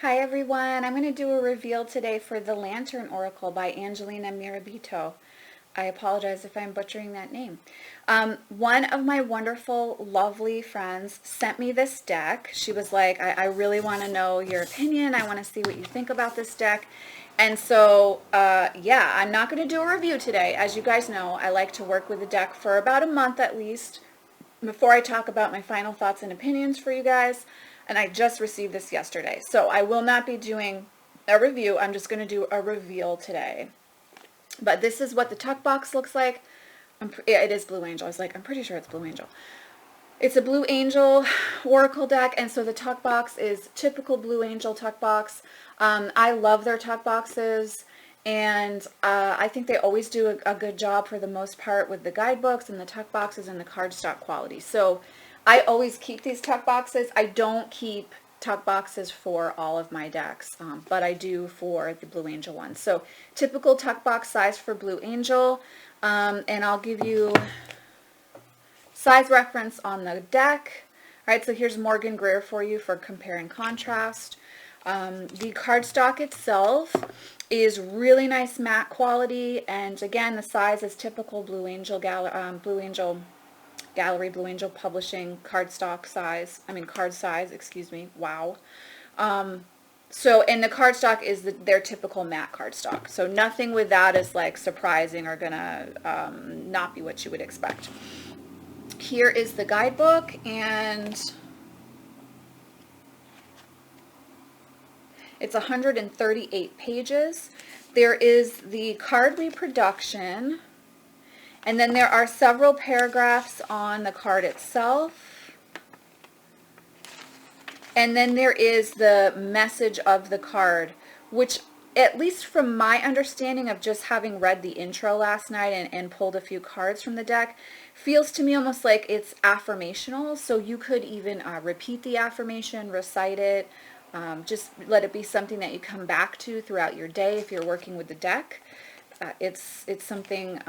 Hi everyone, I'm going to do a reveal today for the Lantern Oracle by Angelina Mirabito. I apologize if I'm butchering that name. One of my wonderful, lovely friends sent me this deck. She was like, I really want to know your opinion. I want to see what you think about this deck. And so, yeah, I'm not going to do a review today. As you guys know, I like to work with the deck for about a month at least before I talk about my final thoughts and opinions for you guys. And I just received this yesterday. So I will not be doing a review. I'm just going to do a reveal today. But this is what the tuck box looks like. Yeah, it is Blue Angel. I was like, I'm pretty sure it's Blue Angel. It's a Blue Angel Oracle deck, and so the tuck box is typical Blue Angel tuck box. I love their tuck boxes, and I think they always do a good job for the most part with the guidebooks and the tuck boxes and the cardstock quality. So I always keep these tuck boxes. I don't keep tuck boxes for all of my decks, but I do for the Blue Angel ones. So typical tuck box size for Blue Angel, and I'll give you size reference on the deck. All right, so here's Morgan Greer for you for compare and contrast. The cardstock itself is really nice matte quality, and again, the size is typical Blue Angel Gallery, Blue Angel Publishing cardstock size. Card size, excuse me. Wow. So, and the cardstock is their typical matte cardstock. So nothing with that is like surprising or gonna not be what you would expect. Here is the guidebook, and it's 138 pages. There is the card reproduction, and then there are several paragraphs on the card itself. And then there is the message of the card, which, at least from my understanding of just having read the intro last night and pulled a few cards from the deck, feels to me almost like it's affirmational. So you could even repeat the affirmation, recite it, just let it be something that you come back to throughout your day if you're working with the deck. It's something,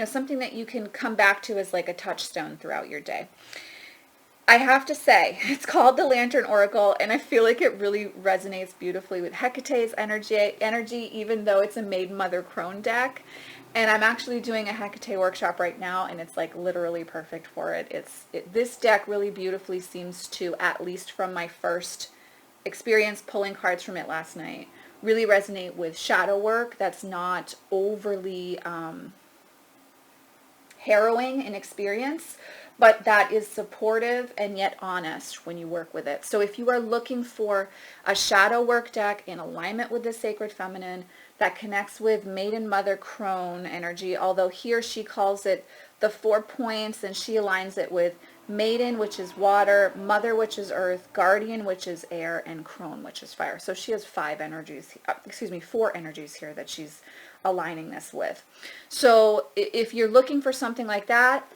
something that you can come back to as like a touchstone throughout your day. I have to say, it's called the Lantern Oracle, and I feel like it really resonates beautifully with Hecate's energy, even though it's a Maiden Mother Crone deck. And I'm actually doing a Hecate workshop right now, and it's like literally perfect for it. This deck really beautifully seems to, at least from my first experience pulling cards from it last night, really resonate with shadow work that's not overly harrowing in experience, but that is supportive and yet honest when you work with it. So if you are looking for a shadow work deck in alignment with the Sacred Feminine that connects with Maiden Mother Crone energy, although here she calls it the 4 points, and she aligns it with Maiden, which is water, Mother, which is earth, Guardian, which is air, and Crone, which is fire. So she has 4 energies here that she's aligning this with. So if you're looking for something like that,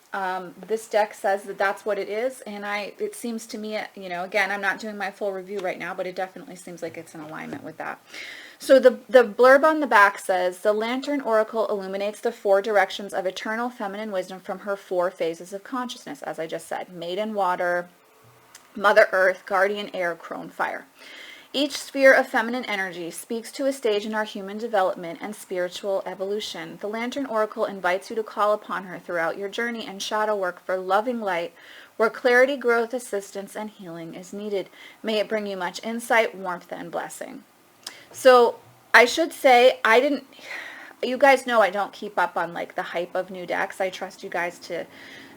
this deck says that that's what it is, and it seems to me, again, I'm not doing my full review right now, but it definitely seems like it's in alignment with that. So the blurb on the back says, the Lantern Oracle illuminates the 4 directions of eternal feminine wisdom from her 4 phases of consciousness, as I just said: Maiden Water, Mother Earth, Guardian Air, Crone Fire. Each sphere of feminine energy speaks to a stage in our human development and spiritual evolution. The Lantern Oracle invites you to call upon her throughout your journey and shadow work for loving light, where clarity, growth, assistance, and healing is needed. May it bring you much insight, warmth, and blessing. So I should say, you guys know I don't keep up on like the hype of new decks. I trust you guys to,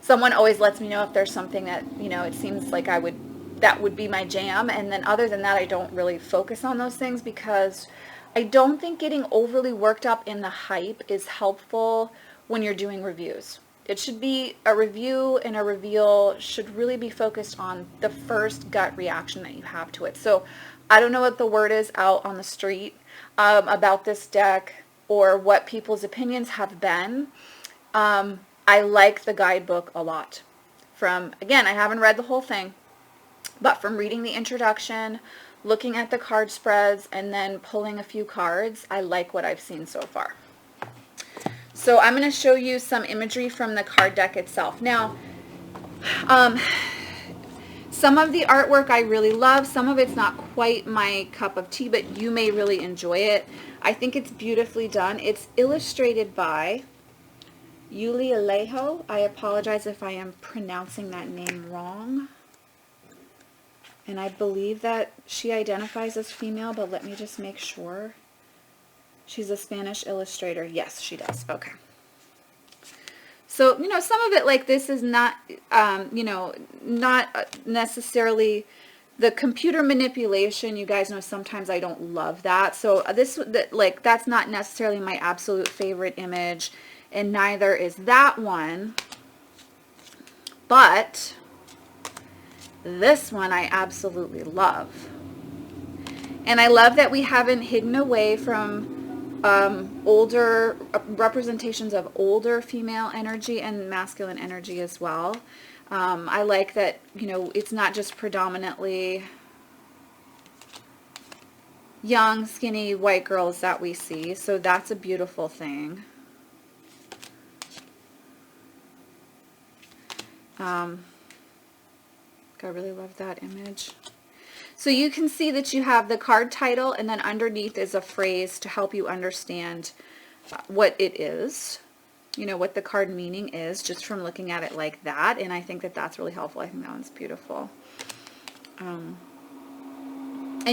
someone always lets me know if there's something that, it seems like that would be my jam. And then other than that, I don't really focus on those things, because I don't think getting overly worked up in the hype is helpful when you're doing reviews. It should be a review, and a reveal should really be focused on the first gut reaction that you have to it. So I don't know what the word is out on the street about this deck or what people's opinions have been. I like the guidebook a lot. Again, I haven't read the whole thing, but from reading the introduction, looking at the card spreads, and then pulling a few cards, I like what I've seen so far. So I'm going to show you some imagery from the card deck itself. Now, Some of the artwork I really love. Some of it's not quite my cup of tea, but you may really enjoy it. I think it's beautifully done. It's illustrated by Yuli Alejo. I apologize if I am pronouncing that name wrong. And I believe that she identifies as female, but let me just make sure. She's a Spanish illustrator. Yes, she does. Okay. So, you know, some of it like this is not, you know, not necessarily the computer manipulation. You guys know sometimes I don't love that. So like, that's not necessarily my absolute favorite image, and neither is that one. But this one I absolutely love. And I love that we haven't hidden away from older representations of older female energy and masculine energy as well. I like that, you know, it's not just predominantly young, skinny, white girls that we see. So that's a beautiful thing. I really love that image. So you can see that you have the card title, and then underneath is a phrase to help you understand what it is, you know, what the card meaning is, just from looking at it like that. And I think that that's really helpful. I think that one's beautiful. And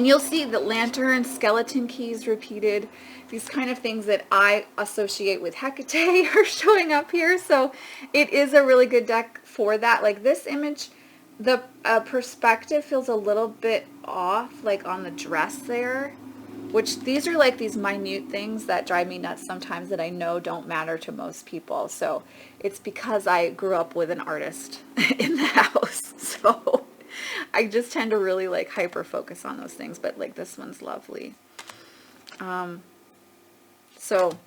you'll see the lantern, skeleton keys repeated, these kind of things that I associate with Hecate are showing up here. So it is a really good deck for that. Like this image, the perspective feels a little bit off, like on the dress there, which these are like these minute things that drive me nuts sometimes that I know don't matter to most people. So it's because I grew up with an artist in the house. So I just tend to really like hyper focus on those things, but like this one's lovely. So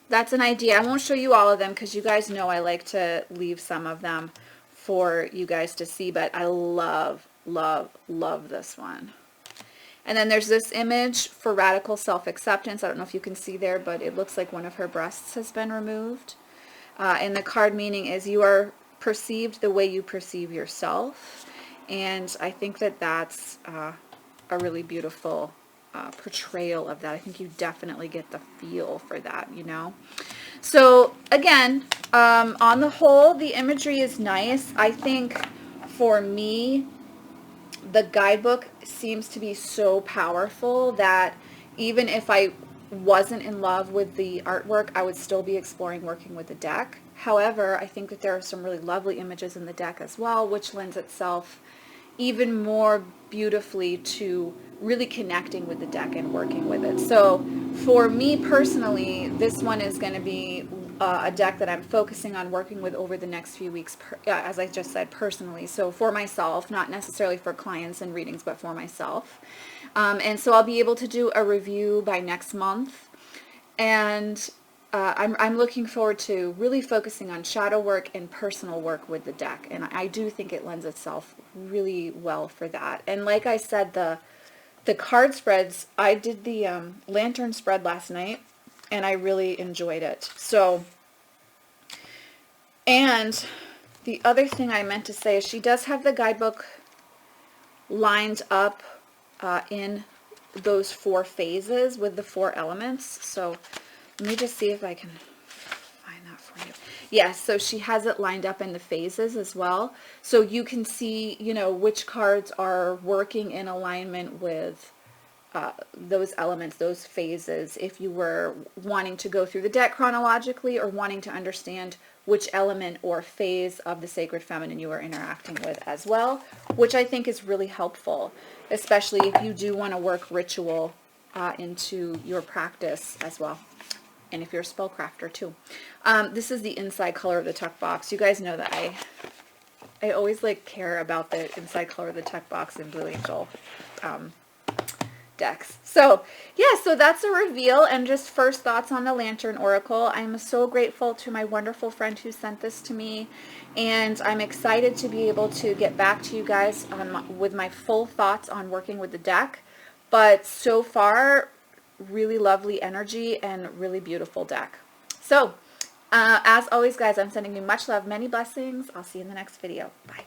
that's an idea. I won't show you all of them because you guys know I like to leave some of them for you guys to see, but I love, love, love this one. And then there's this image for radical self-acceptance. I don't know if you can see there, but it looks like one of her breasts has been removed. And the card meaning is you are perceived the way you perceive yourself. And I think that that's a really beautiful portrayal of that. I think you definitely get the feel for that, you know. So again, on the whole, the imagery is nice. I think for me, the guidebook seems to be so powerful that even if I wasn't in love with the artwork, I would still be exploring working with the deck. However, I think that there are some really lovely images in the deck as well, which lends itself even more beautifully to really connecting with the deck and working with it. So for me personally, this one is going to be a deck that I'm focusing on working with over the next few weeks, as I just said, personally. So for myself, not necessarily for clients and readings, but for myself. And so I'll be able to do a review by next month. And I'm looking forward to really focusing on shadow work and personal work with the deck. And I do think it lends itself really well for that. And like I said, the card spreads, I did the lantern spread last night, and I really enjoyed it. So, and the other thing I meant to say is she does have the guidebook lined up in those 4 phases with the 4 elements. So let me just see if I can find that for you. Yes, so she has it lined up in the phases as well. So you can see, you know, which cards are working in alignment with those elements, those phases, if you were wanting to go through the deck chronologically or wanting to understand which element or phase of the sacred feminine you are interacting with as well, which I think is really helpful, especially if you do want to work ritual into your practice as well. And if you're a spellcrafter too. This is the inside color of the tuck box. You guys know that I always like care about the inside color of the tuck box in Blue Angel decks. So yeah, so that's a reveal and just first thoughts on the Lantern Oracle. I'm so grateful to my wonderful friend who sent this to me, and I'm excited to be able to get back to you guys with my full thoughts on working with the deck. But so far, really lovely energy and really beautiful deck. So as always, guys, I'm sending you much love, many blessings. I'll see you in the next video. Bye.